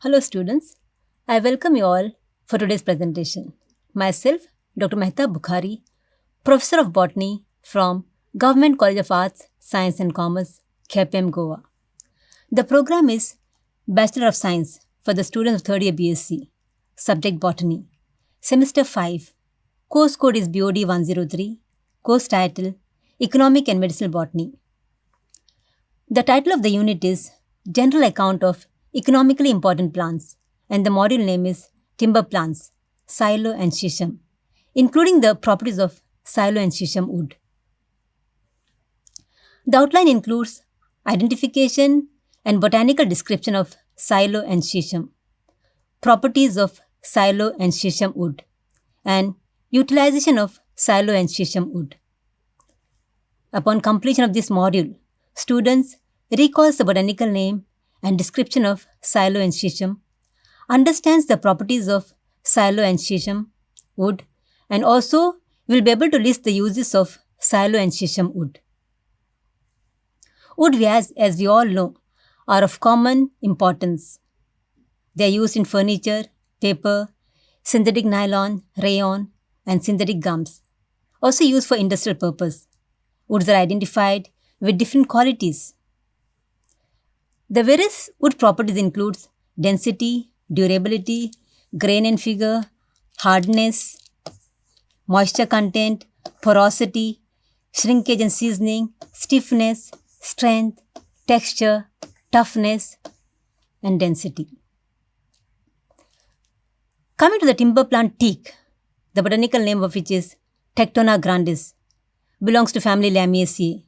Hello students, I welcome you all for today's presentation. Myself, Dr. Mehta Bukhari, Professor of Botany from Government College of Arts, Science and Commerce, KPM Goa. The program is Bachelor of Science for the students of 3rd year BSc, subject Botany, Semester 5, course code is BOD 103, course title Economic and Medicinal Botany. The title of the unit is General Account of Economically Important Plants, and the module name is Timber Plants, Silo and Shisham, including the properties of silo and shisham wood. The outline includes identification and botanical description of silo and shisham, properties of silo and shisham wood, and utilization of silo and shisham wood. Upon completion of this module, students recalls the botanical name and description of silo and shisham, understands the properties of silo and shisham wood, and also will be able to list the uses of silo and shisham wood. Wood, as we all know, are of common importance. They are used in furniture, paper, synthetic nylon, rayon, and synthetic gums. Also used for industrial purpose. Woods are identified with different qualities. The various wood properties includes density, durability, grain and figure, hardness, moisture content, porosity, shrinkage and seasoning, stiffness, strength, texture, toughness, and density. Coming to the timber plant teak, the botanical name of which is Tectona grandis, belongs to family Lamiaceae,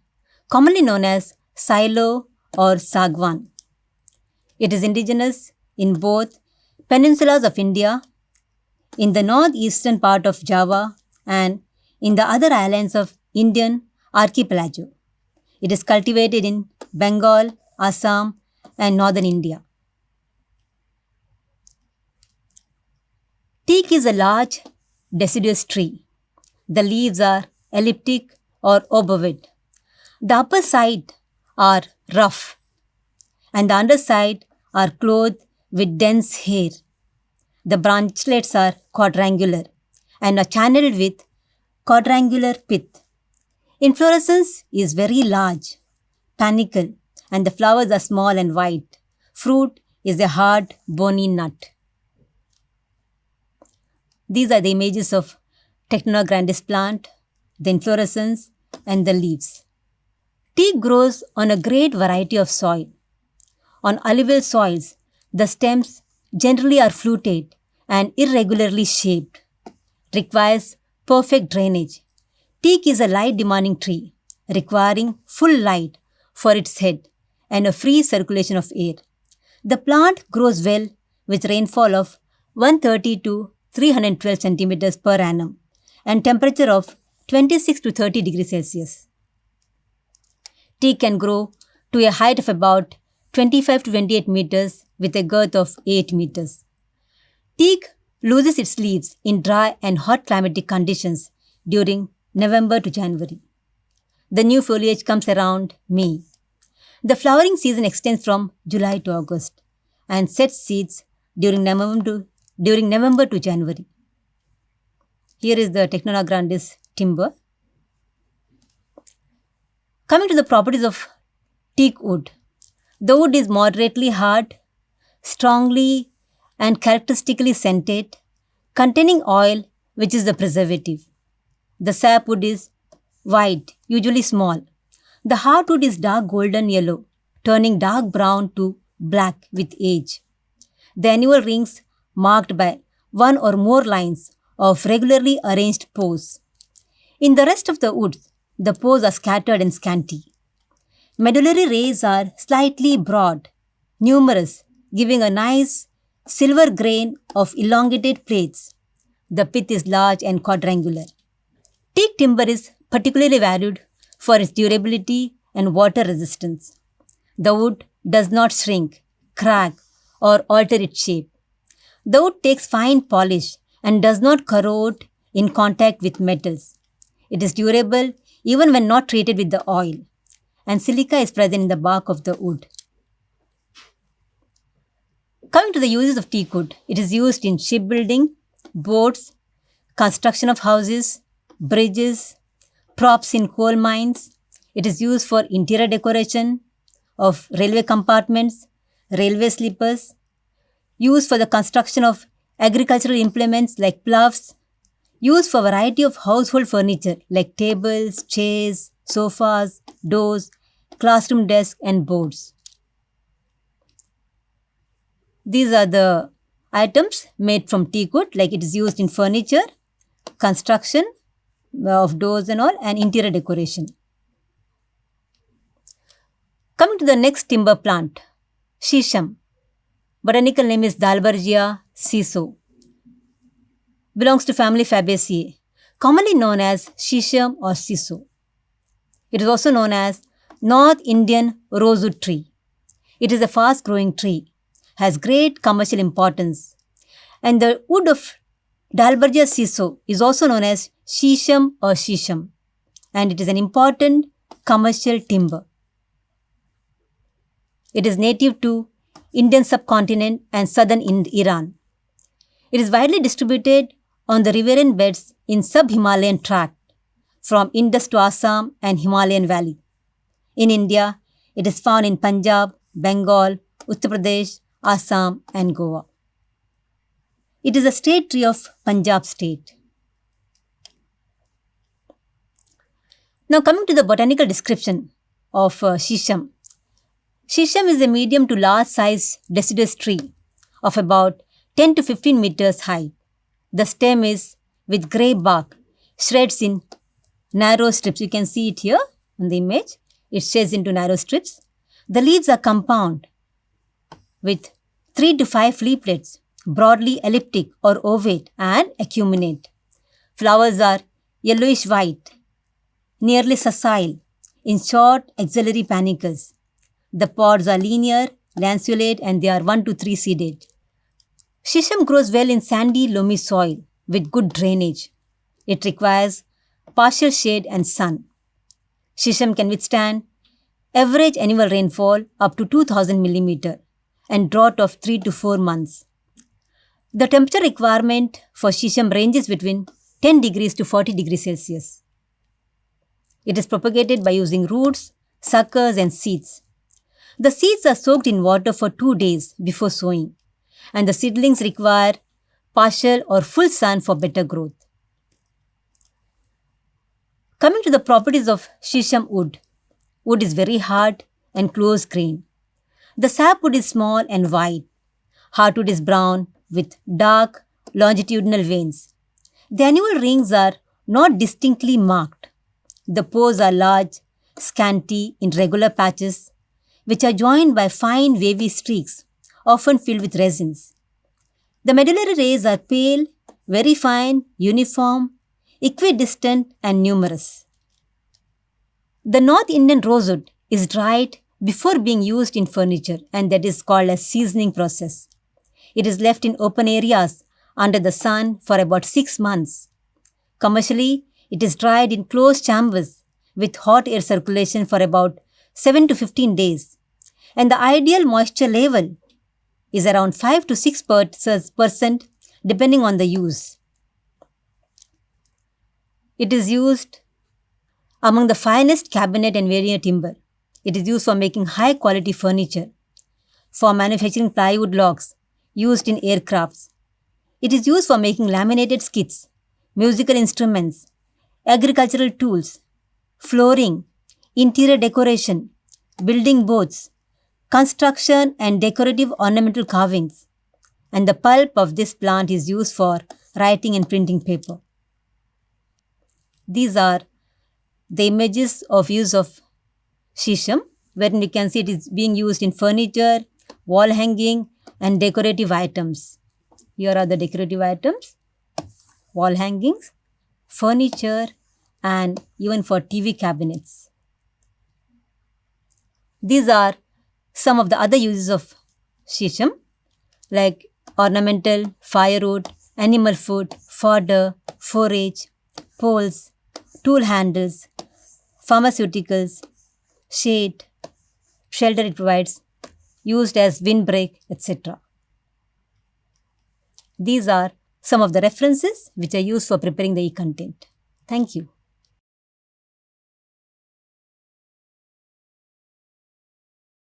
commonly known as silo or sagwan. It is indigenous in both peninsulas of India, in the northeastern part of Java, and in the other islands of Indian archipelago. It is cultivated in Bengal, Assam, and northern India. Teak is a large deciduous tree. The leaves are elliptic or obovate. The upper side are rough, and the underside are clothed with dense hair. The branchlets are quadrangular and are channeled with quadrangular pith. Inflorescence is very large, panicle, and the flowers are small and white. Fruit is a hard, bony nut. These are the images of Tectona grandis plant, the inflorescence, and the leaves. Teak grows on a great variety of soil. On alluvial soils, the stems generally are fluted and irregularly shaped. Requires perfect drainage. Teak is a light-demanding tree, requiring full light for its head and a free circulation of air. The plant grows well with rainfall of 130 to 312 centimeters per annum and temperature of 26 to 30 degrees Celsius. Teak can grow to a height of about 25 to 28 meters with a girth of 8 meters. Teak loses its leaves in dry and hot climatic conditions during November to January. The new foliage comes around May. The flowering season extends from July to August and sets seeds during November to January. Here is the Tectona grandis timber. Coming to the properties of teak wood. The wood is moderately hard, strongly and characteristically scented, containing oil which is the preservative. The sapwood is white, usually small. The heartwood is dark golden yellow, turning dark brown to black with age. The annual rings marked by one or more lines of regularly arranged pores. In the rest of the woods, the pores are scattered and scanty. Medullary rays are slightly broad, numerous, giving a nice silver grain of elongated plates. The pith is large and quadrangular. Teak timber is particularly valued for its durability and water resistance. The wood does not shrink, crack, or alter its shape. The wood takes fine polish and does not corrode in contact with metals. It is durable even when not treated with the oil, and silica is present in the bark of the wood. Coming to the uses of teak wood, it is used in shipbuilding, boats, construction of houses, bridges, props in coal mines. It is used for interior decoration of railway compartments, railway sleepers, used for the construction of agricultural implements like ploughs, used for a variety of household furniture like tables, chairs, sofas, doors, classroom desks, and boards. These are the items made from teak wood, like it is used in furniture, construction of doors and all, and interior decoration. Coming to the next timber plant, Shisham. Botanical name is Dalbergia siso. Belongs to family Fabaceae, commonly known as Shisham or siso. It is also known as North Indian rosewood tree. It is a fast-growing tree, has great commercial importance, and the wood of Dalbergia siso is also known as Shisham or Shisham, and it is an important commercial timber. It is native to Indian subcontinent and southern Iran. It is widely distributed on the riverine beds in sub-Himalayan tract from Indus to Assam and Himalayan valley. In India, it is found in Punjab, Bengal, Uttar Pradesh, Assam and Goa. It is a state tree of Punjab state. Now coming to the botanical description of Shisham. Shisham is a medium to large size deciduous tree of about 10 to 15 meters high. The stem is with grey bark, shreds in narrow strips. You can see it here on the image. It shades into narrow strips. The leaves are compound with 3 to 5 leaflets, broadly elliptic or ovate and acuminate. Flowers are yellowish white, nearly sessile, in short axillary panicles. The pods are linear, lanceolate, and they are 1 to 3 seeded. Shisham grows well in sandy, loamy soil with good drainage. It requires partial shade and sun. Shisham can withstand average annual rainfall up to 2000 mm and drought of 3 to 4 months. The temperature requirement for Shisham ranges between 10 degrees to 40 degrees Celsius. It is propagated by using roots, suckers, and seeds. The seeds are soaked in water for 2 days before sowing, and the seedlings require partial or full sun for better growth. Coming to the properties of Shisham wood. Wood is very hard and close grained. The sapwood is small and wide. Heartwood is brown with dark longitudinal veins. The annual rings are not distinctly marked. The pores are large, scanty in regular patches, which are joined by fine wavy streaks, often filled with resins. The medullary rays are pale, very fine, uniform, equidistant, and numerous. The North Indian rosewood is dried before being used in furniture, and that is called a seasoning process. It is left in open areas under the sun for about 6 months. Commercially, it is dried in closed chambers with hot air circulation for about 7 to 15 days, and the ideal moisture level is around 5 to 6% depending on the use. It is used among the finest cabinet and veneer timber. It is used for making high quality furniture, for manufacturing plywood logs used in aircrafts. It is used for making laminated skits, musical instruments, agricultural tools, flooring, interior decoration, building boats, construction and decorative ornamental carvings, and the pulp of this plant is used for writing and printing paper. These are the images of use of Shisham, wherein you can see it is being used in furniture, wall hanging, and decorative items. Here are the decorative items, wall hangings, furniture, and even for TV cabinets. These are some of the other uses of Shisham, like ornamental, firewood, animal food, fodder, forage, poles, tool handles, pharmaceuticals, shade, shelter it provides, used as windbreak, etc. These are some of the references which I use for preparing the e-content. Thank you.